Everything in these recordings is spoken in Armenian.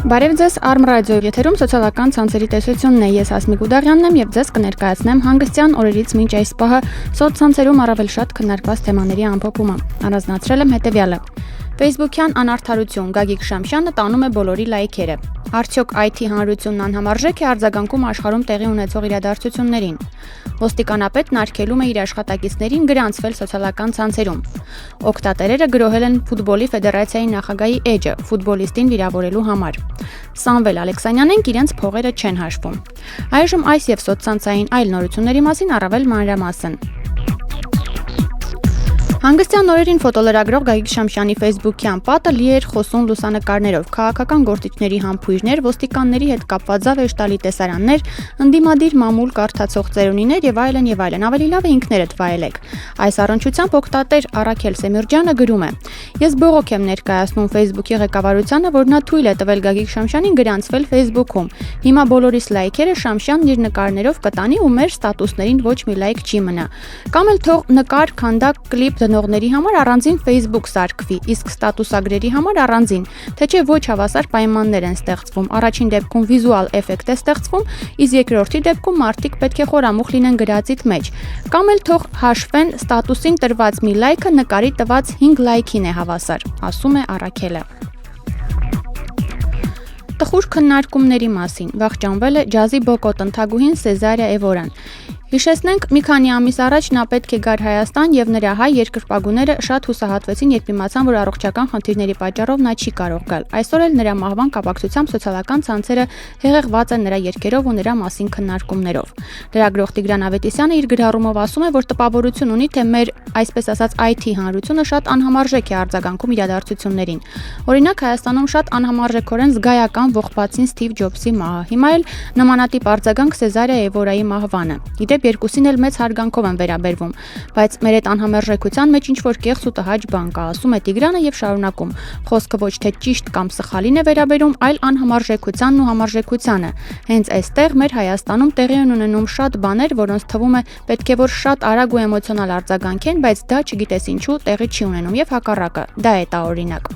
Բարև ձեզ Arm Radio եթերում սոցիալական ցանցերի տեսությունն է, ես Ասմիկ Ուդաղյանն եմ եւ ձեզ կներկայացնեմ հանգստյան օրերից մինչ այս պահը սոցցանցերում առավել շատ քննարկված թեմաների ամփոփումը։ Առանձնացրել եմ հետեւյալը. Facebook-յան անարդարություն Գագիկ Շամշյանը տանում է բոլորի լայքերը։ Արդյոք IT հանրությունն անհամարժեք է արձագանքում աշխարհում տեղի ունեցող իրադարձություններին։ Ոստիկանապետն արգելում է իր աշխատակիցներին գրանցվել սոցիալական ցանցերում։ Օգտատերերը գրոհել են ֆուտբոլի ֆեդերացիայի նախագահի էջը ֆուտբոլիստին վիրավորելու համար։ Սամվել Ալեքսանյանենք իրենց փողերը չեն հաշվում։ Այժմ այս եւ սոցցանցային այլ նորությունների մասին առավել մանրամասն։ Հանգստյան օրերին ֆոտոլրագրող Գագիկ Շամշյանի Facebook-յան պատը լի էր խոսուն լուսանկարներով, քաղաքական գործիչների համբույրներ, ոստիկանների հետ կապված զավեշ տալի տեսարաններ, ընդդիմադիր մամուլ կարդացող ծերունիներ եւ այլն եւ այլն։ Ավելի լավ է ինքներդ վայելեք։ Այս առնչությամբ օգտատեր Արաքել Սեմյուրջյանը գրում է. Ես բողոք եմ ներկայացնում Facebook-ի ղեկավարությանը, որ նա թույլ է տվել Գագիկ Շամշյանին գրանցվել Facebook-ում։ Հիմա բոլորիս լայքերը Շամշյանն իր նկարներով կտանի ու մեր ստատուսներին ոչ մի լայք չի մնա։ Կամ էլ թող նկար, քանդակ, կլիպ նողների համար առանձին Facebook սարքվի, իսկ ստատուսագրերի համար առանձին, թե չէ ոչ հավասար պայմաններ են ստեղծվում։ Առաջին դեպքում վիզուալ էֆեկտ է ստեղծվում, իսկ երկրորդի դեպքում մարդիկ պետք է խորամուխ լինեն գրածիդ մեջ։ Կամ էլ թող հաշվեն ստատուսին տրված մի լայքը նկարի տված 5 լայքին է հավասար, ասում է Արաքելը։ Տխուր քննարկումների մասին վախճանվել է ջազի բոկոտ ընթագուհին Սեզարիա Էվորան։ Հիշեցնենք, մի քանի ամիս առաջ նա պետք է գար Հայաստան եւ նրա հայ երկրպագուները շատ հուսահատվեցին, երբ իմացան, որ առողջական խնդիրների պատճառով նա չի կարող գալ։ Այսօր էլ նրա մահվան կապակցությամբ սոցիալական ցանցերը հեղեղված են նրա երգերով ու նրա մասին քննարկումներով։ Լրագրող Տիգրան Ավետիսյանը իր գրառումով ասում է, որ տպավորություն ունի, թե մեր, այսպես ասած, IT հանրությունը շատ անհամարժեք է արձագանքում իրադարձություններին։ Օրինակ, Հայաստանում շատ անհամարժեքորեն զգայական ողբացին Սթիվ Ջոբսի մահը։ Հիմա էլ նմանատիպ արձագանք Սեզարիա Էվորայի մահվանը։ Իդեպ երկուսին էլ մեծ հարգանքով են վերաբերվում, բայց մեր այդ անհամարժեքության մեջ ինչ-որ կեղծ ու տհաճ բան կա, ասում է Տիգրանը եւ շարունակում. Խոսքը ոչ թե ճիշտ կամ սխալին է վերաբերում, այլ անհամարժեքությանն ու համարժեքությանը։ Հենց այստեղ մեր Հայաստանում տեղի են ունենում շատ բաներ, որոնց թվում է պետք է որ շատ արագ ու էմոցիոնալ արձագանքեն, բայց դա չգիտես ինչու տեղի չի ունենում եւ հակառակը։ Դա է տաօրինակ։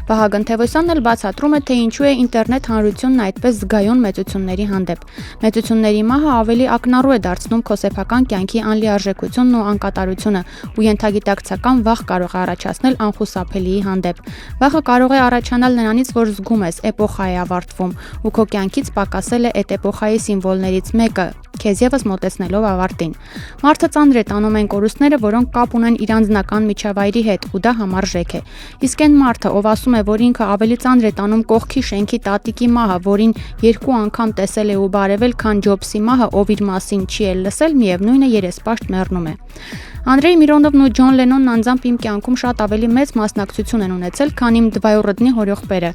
Վահագն Թևոսյանն էլ բացատրում է, թե ինչու է ինտերնետ հանրությունն այդպես զգայուն մեծությունների հանդեպ։ Մեծությունների մահը ավելի ակնառու է դարձնում քո սեփական կյանքի անլիարժեքությունն ու անկատարությունը, ու ենթագիտակցական վախ կարող է առաջացնել անխուսափելիի հանդեպ։ Վախը կարող է առաջանալ նրանից, որ զգում ես էպոխա է ավարտվում, ու քո կյանքից պակասել է այդ էպոխայի սիմվոլներից մեկը, քեզ եւս մոտեցնելով ավարտին։ Մարդը ծանր է տանում այն կորուստները, որոնք կապ ունեն իր անձնական միջավայրի հետ, ու դա համարժեք է։ Իսկ այն մարդը, ով ասում է, որ ինքը ավելի ծանր է տանում կողքի շենքի տատիկի մահը, որին 2 անգամ տեսել է ու բարևել, քան Ջոբսի մահը, ով իր մասին չի էլ լսել, միևնույն է երեսպաշտ մեռնում է։ Անդրեյ Միրոնովն ու Ջոն Լենոնն անձամբ իմ կյանքում շատ ավելի մեծ մասնակցություն են ունեցել, քան իմ դվայորդնի հորեղբերը։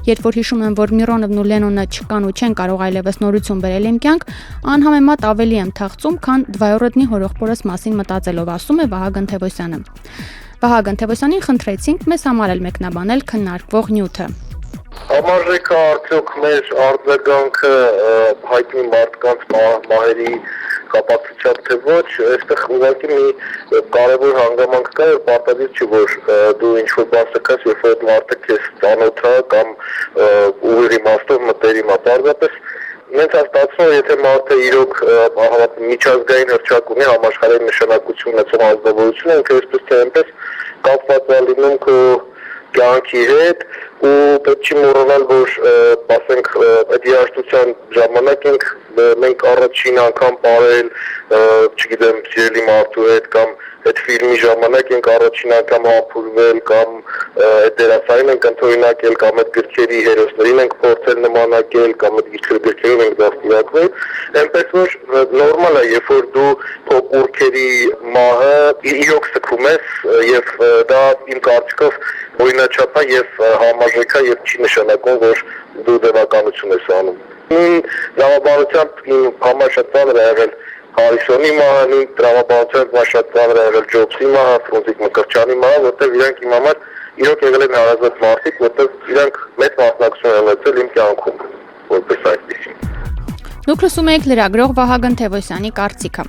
Երբ որ հիշում եմ, որ Միրոնովն ու Լենոնը չկան ու չեն կարող այլևս նորություն բերել իմ կյանք, անհամեմատ ավելի եմ թախծում, քան դվայորդնի հորեղբորս մասին մտածելով, ասում է Վահագն Թևոսյանը։ Վահագն Թևոսյանին խնդրեցինք մեզ համար էլ մեկնաբանել քննարկվող նյութը։ Համարժեք է արդյոք մեր արձագանքը հայտնի մարդկանց մահերի կապակցությամբ թե ոչ, այստեղ ուղղակի մի կարևոր հանգամանք կա, որ պարտադիր չի, որ դու ինչ-որ բան սկաս, երբ որ մարդը քեզ ծանոթ է կամ ուղիղ իմաստով մտերիմ է, պարզապես ինձ ստացվում է, եթե մարդը իրոք միջազգային հռչակ ունի, համաշխարհային նշանակություն ունեցող ազգավորություն, ինքը այսպես թե այնպես կապված է լինում քո կյանքի հետ, ու պետք չի մոռանալ, որ ասենք այդ երաժշտության ժամանակ մենք առաջին անգամ ապրել, չգիտեմ, սիրելի մարդու հետ կամ այդ ֆիլմի ժամանակ ենք առաջին անգամ համբուրվել կամ այդ դերասանին ենք ընդօրինակել կամ այդ գրքերի հերոսներին ենք փորձել նմանակել կամ այդ գրքերով ենք դաստիարակվել, այնպես որ նորմալ է, երբ որ դու քո կուռքերի մահը իրոք սկում ես եւ դա իմ կարծիքով օրինաչափ է եւ համարժեք է եւ չի նշանակում, որ դու դեպականություն ես անում։ Դրամաբանությամբ իմ համար շատ բաներ է եղել Հարիսոնի մահը, նույն դրամաբանությամբ շատ բաներ է եղել Ջոբսի մահը, Ֆրունզիկ Մկրտչյանի մահը, որտեղ իրանք իմ համար իրոք եղել են հարազատ մարդիկ, որտեղ իրանք մեծ մասնակցություն են ունեցել իմ կյանքում, որպես այդպեսին։ Դուք լսում եք լրագրող Վահագն Թևոսյանի կարծիքը։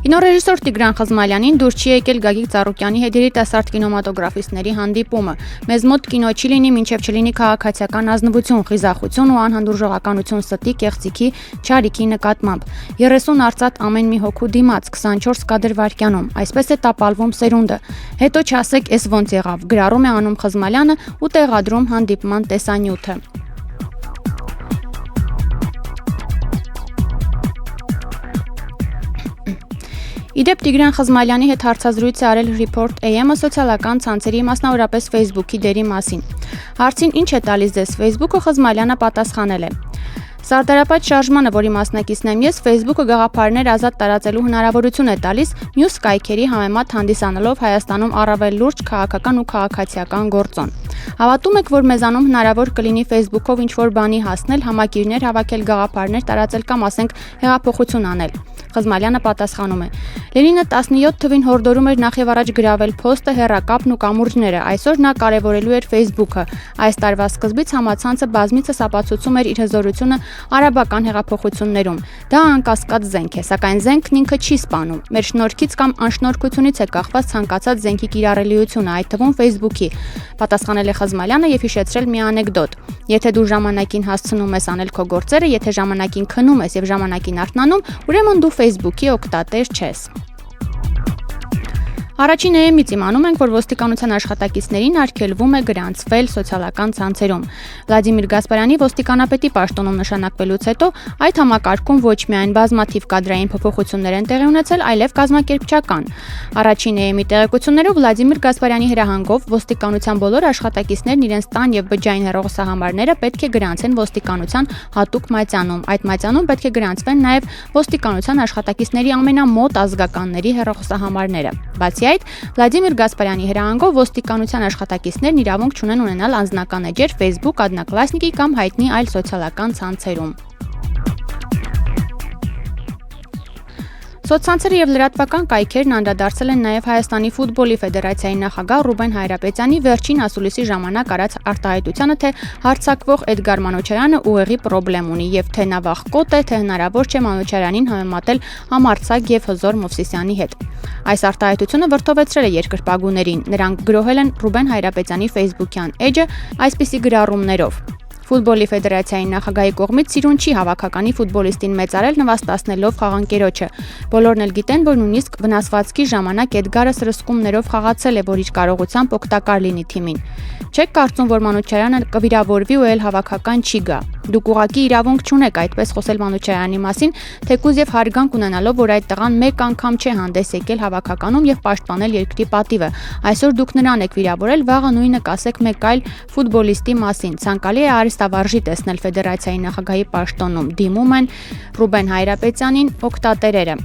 Կինոռեժիսոր Տիգրան Խզմալյանին դուր չի եկել Գագիկ Ծառուկյանի հետ երիտասարդ կինոմատոգրաֆիստների հանդիպումը։ Մեզ մոտ կինո չի լինի, մինչև չլինի քաղաքացիական ազնվություն, խիզախություն ու անհանդուրժողականություն ստի, կեղծիքի, չարիքի նկատմամբ։ 30 արծաթ ամեն մի հոգու դիմաց 24 կադր վայրկյանում։ Այսպես է տապալվում սերունդը։ Հետո չասեք, էս ոնց եղավ, գրառում է անում Խզմալյանը ու տեղադրում հանդիպման տեսանյութը։ Իդեպ Տիգրան Խզմալյանի հետ հարցազրույց է արել Report AM-ը սոցիալական ցանցերի, մասնավորապես Facebook-ի դերի մասին։ Հարցին ինչ է տալիս ձեզ Facebook-ը, Խզմալյանը պատասխանել է. Սարդարապատ շարժմանը, որի մասնակիցն եմ ես, Facebook-ը գաղափարներ ազատ տարածելու հնարավորություն է տալիս, մյուս կայքերի համեմատ հանդիսանալով Հայաստանում առավել լուրջ քաղաքական ու քաղաքացիական գործոն։ Հավատում եք, որ մեզանում հնարավոր կլինի Facebook-ով ինչ-որ բանի հասնել, համակիրներ հավաքել, գաղափարներ տարածել կամ ասենք հեղափոխություն անել։ Խզմալյանը պատասխանում է. Լենինը 17 թվին հորդորում էր նախ եւ առաջ գրավել փոստը, հեռակապն ու կամուրջները, այսօր նա կարևորելու էր Facebook-ը։ Այս տարվա սկզբից համացանցը բազմիցս ապացուցում էր իր հզորությունը արաբական հեղափոխություններում։ Դա անկասկած զենք է, սակայն զենքն ինքը չի սպանում։ Մեր շնորհքից կամ անշնորհքությունից է կախված ցանկացած զենքի կիրառելիությունը, այդ թվում Facebook-ի, պատասխանել է Խզմալյանը եւ հիշեցրել մի անեկդոտ։ Եթե դու ժամանակին հասցնում ես անել քո գործերը, եթե ժամանակին քնում ես եւ ժամանակին արթնանում, ուրեմն դու Facebook-ի օգտատեր չես։ Առաջին էմից իմանում ենք, որ ոստիկանության աշխատակիցներին արգելվում է գրանցվել սոցիալական ցանցերում։ Վլադիմիր Գասպարյանի ոստիկանապետի պաշտոնում նշանակվելուց հետո այդ համակարգում ոչ միայն բազմաթիվ կադրային փոփոխություններ են տեղի ունեցել, այլև կազմակերպչական։ Առաջին էմի տեղեկություններով Վլադիմիր Գասպարյանի հրահանգով ոստիկանության բոլոր աշխատակիցներն իրենց տան եւ բջջային հեռախոսահամարները պետք է գրանցեն ոստիկանության հատուկ մատյանում։ Այդ մատյանում պետք է գրանցվեն նաեւ ոստիկանության աշխատակիցների ամենամոտ ազգականների հեռախոսահամարները։ Բացի այդ, Վլադիմիր Գասպարյանի հրահանգով ոստիկանության աշխատակիցներն իրավունք չունեն ունենալ անձնական էջեր Facebook, Одноклассники կամ հայտնի այլ սոցիալական ցանցերում։ Սոցցանցերը եւ լրատվական կայքերն անդրադարձել են նաեւ Հայաստանի ֆուտբոլի ֆեդերացիայի նախագահ Ռուբեն Հայրապետյանի վերջին ասուլիսի ժամանակ արած արտահայտությանը, թե հարձակվող Էդգար Մանուչարյանը ուղեղի պրոբլեմ ունի եւ թե նա վախկոտ է, թե հնարավոր չէ Մանուչարյանին համեմատել համարձակ եւ հզոր Մովսիսյանի հետ։ Այս արտահայտությունը վրդովեցրել է երկրպագուներին։ Նրանք գրոհել են Ռուբեն Հայրապետյանի Facebook-յան էջը այսպիսի գրառումներով. Ֆուտբոլի ֆեդերացիայի նախագահի կողմից սիրուն չի հավաքականի ֆուտբոլիստին մեծարել, նվաստացնելով խաղանկերոջը։ Բոլորն էլ գիտեն, որ նույնիսկ վնասվածքի ժամանակ Էդգարը սրսկումներով խաղացել է, որ իր կարողությամբ օգտակար լինի թիմին։ Չեք կարծում, որ Մանուչարյանը կվիրավորվի ու էլ հավաքական չի գա։ Դուք ուղղակի իրավունք չունեք այդպես խոսել Մանուչարյանի մասին, թեկուզ եւ հարգանք ունենալով, որ այդ տղան մեկ անգամ չէ հանդես եկել հավաքականում եւ պաշտպանել երկրի պատիվը։ Այսօր դուք նրան եք վիրավորել, վաղը նույնը կասեք մեկ այլ ֆուտբոլիստի մասին։ Ցանկալի է արիստավարժի տեսնել ֆեդերացիայի նախագահի պաշտոնում, դիմում են Ռուբեն Հայրապետյանին օգտատերերը։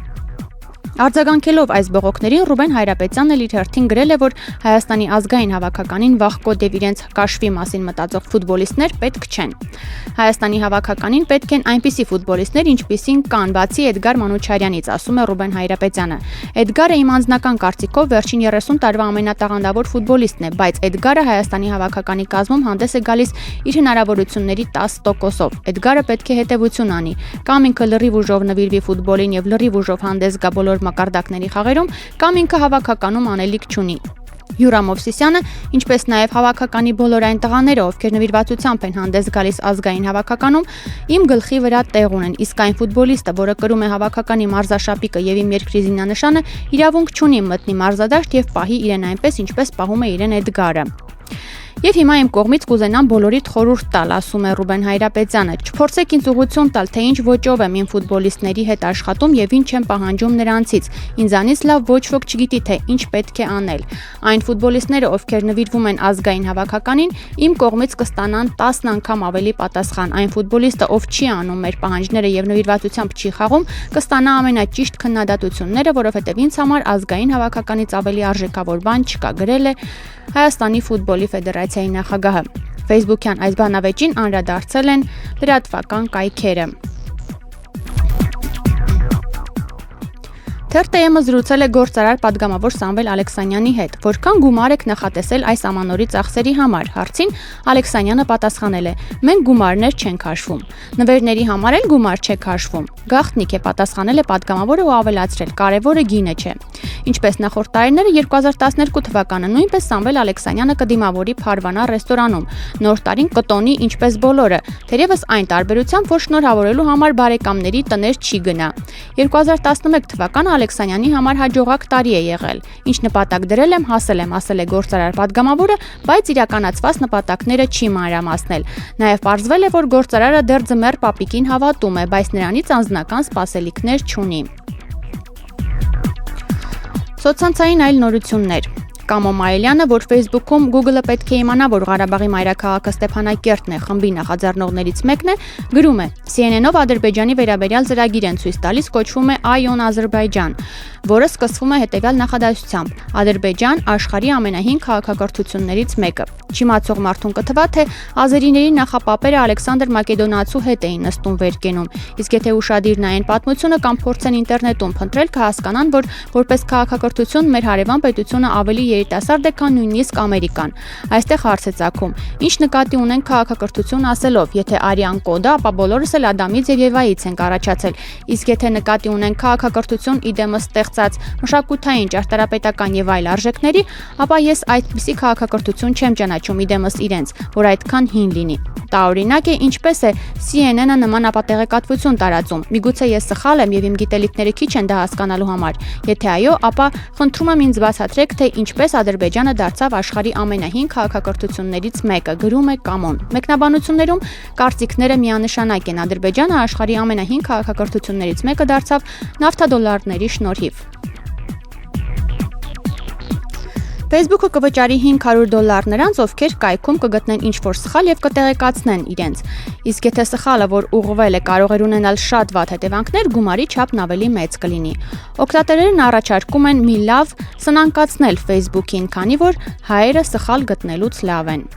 Արձագանքելով այս բողոքներին Ռուբեն Հայրապետյանն էլ իր հերթին գրել է, որ Հայաստանի ազգային հավաքականին վախկոտ եւ իրենց կաշվի մասին մտածող ֆուտբոլիստներ պետք չեն։ Հայաստանի հավաքականին պետք են այնպիսի ֆուտբոլիստներ, ինչպիսին կան, բացի Էդգար Մանուչարյանից, ասում է Ռուբեն Հայրապետյանը։ Էդգարը իմ անձնական կարծիքով վերջին 30 տարվա ամենատաղանդավոր ֆուտբոլիստն է, բայց Էդգարը Հայաստանի հավաքականի կազմում հանդես է գալիս իր հնարավորությունների 10%-ով։ Էդգարը պետք է հետևություն անի, կամ ինքը լրիվ ուժով նվիրվի ֆուտբոլին եւ լրիվ ուժով հանդես գա բոլոր մակարդակների խաղերում, կամ ինքը հավաքականում անելիք չունի։ Յուրա Մովսիսյանը, ինչպես նաև հավաքականի բոլոր այն տղաները, ովքեր նվիրվածությամբ են հանդես գալիս ազգային հավաքականում, իմ գլխի վրա տեղ ունեն, իսկ այն ֆուտբոլիստը, որը կրում է հավաքականի մարզաշապիկը եւ իմ երկրի զինանշանը, իրավունք չունի մտնի մարզադաշտ եւ պահի իրեն այնպես, ինչպես պահում է իրեն Էդգարը։ Եվ հիմա իմ կողմից կուզենամ բոլորիդ խորհուրդ տալ, ասում է Ռուբեն Հայրապետյանը, չփորձեք ինձ ուղղություն տալ, թե ինչ ոճով եմ իմ ֆուտբոլիստների հետ աշխատում եւ ինչ եմ պահանջում նրանցից։ Ինձանից լավ ոչ ոք չգիտի, թե ինչ պետք է անել։ Այն ֆուտբոլիստները, ովքեր նվիրվում են ազգային հավաքականին, իմ կողմից կստանան 10 անգամ ավելի պատասխան։ Այն ֆուտբոլիստը, ով չի անում մեր պահանջները եւ նվիրվածությամբ չի խաղում, կստանա ամենաճիշտ քննադատությունները, որովհետեւ ինձ համար ազգային հավաքականից ավելի արժեքավոր բան չկա, գրել է Հայաստանի ֆուտբոլի ֆեդերացիայի նախագահը։ Facebook-յան այս բանավեճին անդրադարձել են լրատվական կայքերը։ Թերթ.am-ը զրուցել է գործարար պատգամավոր Սամվել Ալեքսանյանի հետ, որքան գումար եք նախատեսել այս ամանորի ծախսերի համար, հարցին Ալեքսանյանը պատասխանել է. մենք գումարներ չենք հաշվում, նվերների համար էլ գումար չեք հաշվում, գաղտնիք է պատասխանել է պատգամավորը ու ավելացրել, կարևորը գինը չէ։ Ինչպես նախորդ տարիները 2012 թվականը նույնպես Սամվել Ալեքսանյանը կդիմավորի Փարվանա ռեստորանում, նոր տարին կտոնի ինչպես բոլորը, թերևս այն տարբերությամբ, որ շնորհավորելու համար բարեկամների տներ չի գնա։ 2011 թվականը Ալեքսանյանի համար հաջողակ տարի է եղել, ինչ նպատակ դրել եմ, հասել եմ, ասել է գործարար պատգամավորը, բայց իրականացված նպատակները չի մանրամասնել։ Նաև պարզվել է, որ գործարարը դեռ ձմեռ պապիկին հավատում է, բայց նրանից անձնական սպասելիքներ չունի։ Սոցցանցային այլ նորություններ։ Կամո Մայիլյանը, որ Facebook-ում Google-ը պետք է իմանա, որ Ղարաբաղի մայրաքաղաքը Ստեփանակերտն է, խմբի նախաձեռնողներից մեկն է, գրում է. CNN-ով Ադրբեջանի վերաբերյալ ծրագիր են ցույց տալիս, կոչվում է Ion Azerbaijan, որը սկսվում է հետևյալ նախադասությամբ. Ադրբեջան աշխարհի ամենահին քաղաքակրթություններից մեկը։ Չիմացող մարդուն կթվա, թե ազերիների նախապապերը Ալեքսանդր Մակեդոնացու հետ էին նստում վերկենում, իսկ եթե ուշադիր նայեն պատմությունը կամ փորձեն ինտերնետում փնտրել, կհասկանան, որ որպես քաղաքակրթություն մեր հարևան պետությունը ավելի երիտասարդ է, քան նույնիսկ Ամերիկան։ Այստեղ հարց է ծագում. ինչ նկատի ունենք քաղաքակրթություն ասելով, եթե արյան կոդը, ապա բոլորս էլ Ադամից եւ Եվայից ենք առաջացել, իսկ եթե նկատի ունենք քաղաքակրթություն իդեմս ստեղծած մշակութային, ճարտարապետական եւ այլ արժեքների, ապա ես այդպիսի քաղաքակրթություն չեմ ճանաչում իդեմս իրենց, որ այդքան հին լինի։ Տարօրինակ է, ինչպես է CNN-ը նման ապատեղեկատվություն տարածում։ Միգուցե ես սխալ եմ եւ իմ գիտելիքները քիչ են դա հասկանալու համար։ Եթե այո, ապա խնդրում եմ ինձ բացատրեք, թե ինչպես Ադրբեջանը դարձավ աշխարհի ամենահին քաղաքակրթություններից մեկը, գրում է Կամոն։ Մեկնաբանություններում կարծիքները միանշանակ են. Ադրբեջանը աշխարհի ամենահին քաղաքակրթություններից մեկը դարձավ նավթադոլարների շնորհիվ։ Facebook-ը կվճարի $500 նրանց, ովքեր կայքում կգտնեն ինչ-որ սխալ եւ կտեղեկացնեն իրենց։ Իսկ եթե սխալը, որ ուղղվել է, կարող է ունենալ շատ վատ հետևանքներ, գումարի չափն ավելի մեծ կլինի։ Օգտատերերն առաջարկում են մի լավ սնանկացնել Facebook-ին, քանի որ հայերը սխալ գտնելուց լավ են։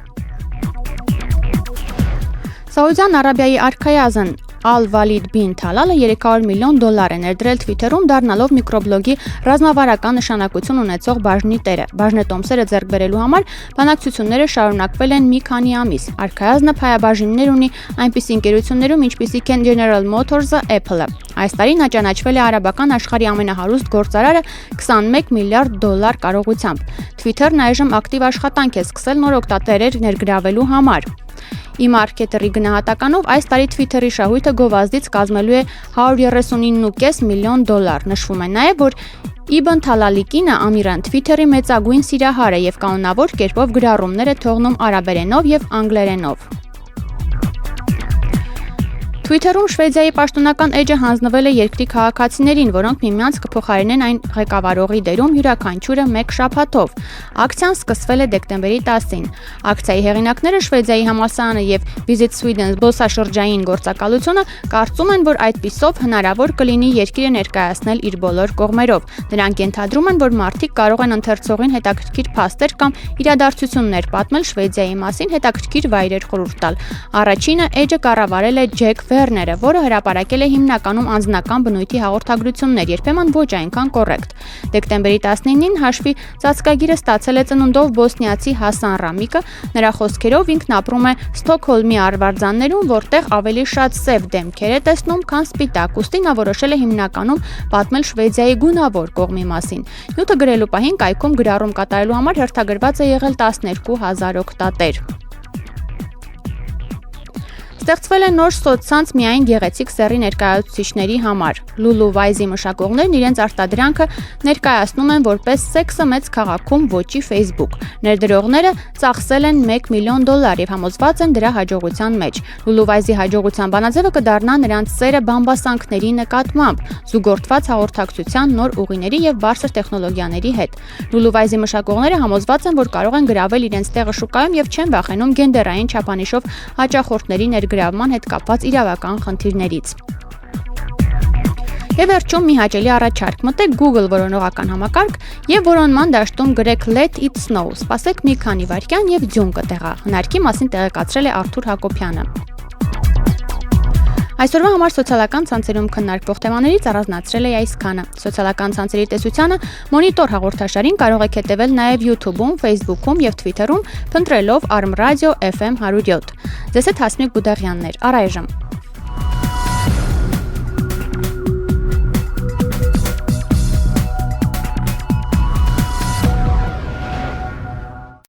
Սաուդյան Արաբիայի արքայազն Al-Walid bin Talal-ը $300 միլիոն է ներդրել Twitter-ում, դառնալով միկրոբլոգի ռազմավարական նշանակություն ունեցող բաժնի տերը։ Բաժնետոմսերը ձեռք բերելու համար բանակցությունները շարունակվել են մի քանի ամիս։ Արքայազնը փայաբաժիններ ունի այնպիսի ընկերություններում, ինչպիսիք են General Motors-ը, Apple-ը։ Այս տարի նա ճանաչվել է արաբական աշխարհի ամենահարուստ գործարարը $21 միլիարդ կարողությամբ։ Twitter-ն այժմ ակտիվ աշխատանք է սկսել նոր օգտատերեր ներգրավելու համար։ E-Marketer-ի գնահատականով այս տարի Twitter-ի շահույթը գովազդից կազմելու է $139.5 միլիոն։ Նշվում է նաև, որ Իբն Թալալի կինը Ամիրան Twitter-ի մեծագույն սիրահար է եւ կանոնավոր կերպով գրառումներ է թողնում արաբերենով եւ անգլերենով։ Twitter-ում Շվեդիայի պաշտոնական էջը հանձնվել է երկրի քաղաքացիներին, որոնք միմյանց կփոխարինեն այն ղեկավարողի դերում յուրաքանչյուրը 1 շաբաթով։ Ակցիան սկսվել է դեկտեմբերի 10-ին։ Ակցիայի հեղինակները Շվեդիայի համալսարանը եւ Visit Sweden զբոսաշրջային գործակալությունը կարծում են, որ այդպիսով հնարավոր կլինի երկիրը ներկայացնել իր բոլոր կողմերով։ Նրանք ենթադրում են, որ մարդիկ կարող են ընթերցողին հետաքրքիր փաստեր կամ իրադարձություններ պատմել Շվեդիայի մասին, հետաքրքիր վայրեր խորհուրդ տալ։ Առաջինը էջը կառավարել է Ջեք Վերները, որը հրապարակել է հիմնականում անձնական բնույթի հաղորդագրություններ, երբեմն ոչ այնքան կոռեկտ։ Դեկտեմբերի 19-ին հաշվի ծածկագիրը ստացել է ծնունդով բոսնիացի Հասան Ռամիկը, նրա խոսքերով ինքն ապրում է Ստոկհոլմի արվարձաններում, որտեղ ավելի շատ սև դեմքեր է տեսնում, քան սպիտակ, ուստի նա որոշել է հիմնականում պատմել Շվեդիայի գունավոր կողմի մասին։ Նյութը գրելու պահին կայքում գրառում կատարելու համար հերթագրված է եղել 12,000 օգտատեր։ Ստեղծվել է նոր սոցցանց միայն գեղեցիկ սեռի ներկայացուցիչների համար։ Lulu Wise-ի մշակողներն իրենց արտադրանքը ներկայացնում են որպես սեքսը մեծ քաղաքում ոճի Facebook։ Ներդրողները ծախսել են $1 միլիոն եւ համոզված են դրա հաջողության մեջ։ Lulu Wise-ի հաջողության բանաձևը կդառնա նրանց սերը բամբասանքների նկատմամբ, զուգորդված հաղորդակցության նոր ուղիների եւ բարձր տեխնոլոգիաների հետ։ Lulu Wise-ի մշակողները համոզված են, որ կարող են գրավել իրենց տեղը շուկայում եւ չեն վախենում գենդերային չափանիշով հաճախորդների գրավման հետ կապված իրավական խնդիրներից։ Եվ վերջում մի հաճելի առաջարկ՝ մտեք Google որոնողական համակարգ եւ որոնման դաշտում գրեք Let it snow, սպասեք մի քանի վայրկյան եւ ձյուն կտեղա։ Հնարքի մասին տեղեկացրել է Արթուր Հակոբյանը։ Այսօրվա համար սոցիալական ցանցերում քննարկվող թեմաներից առանձնացրել է այսքանը։ Սոցիալական ցանցերի տեսությանը մոնիտոր հաղորդաշարին կարող եք հետևել նաև YouTube-ում, Facebook-ում եւ Twitter-ում, փնտրելով Arm Radio FM 107։ Ձեզ հետ Հասմիկ Բուդաղյանն էր։ Առայժմ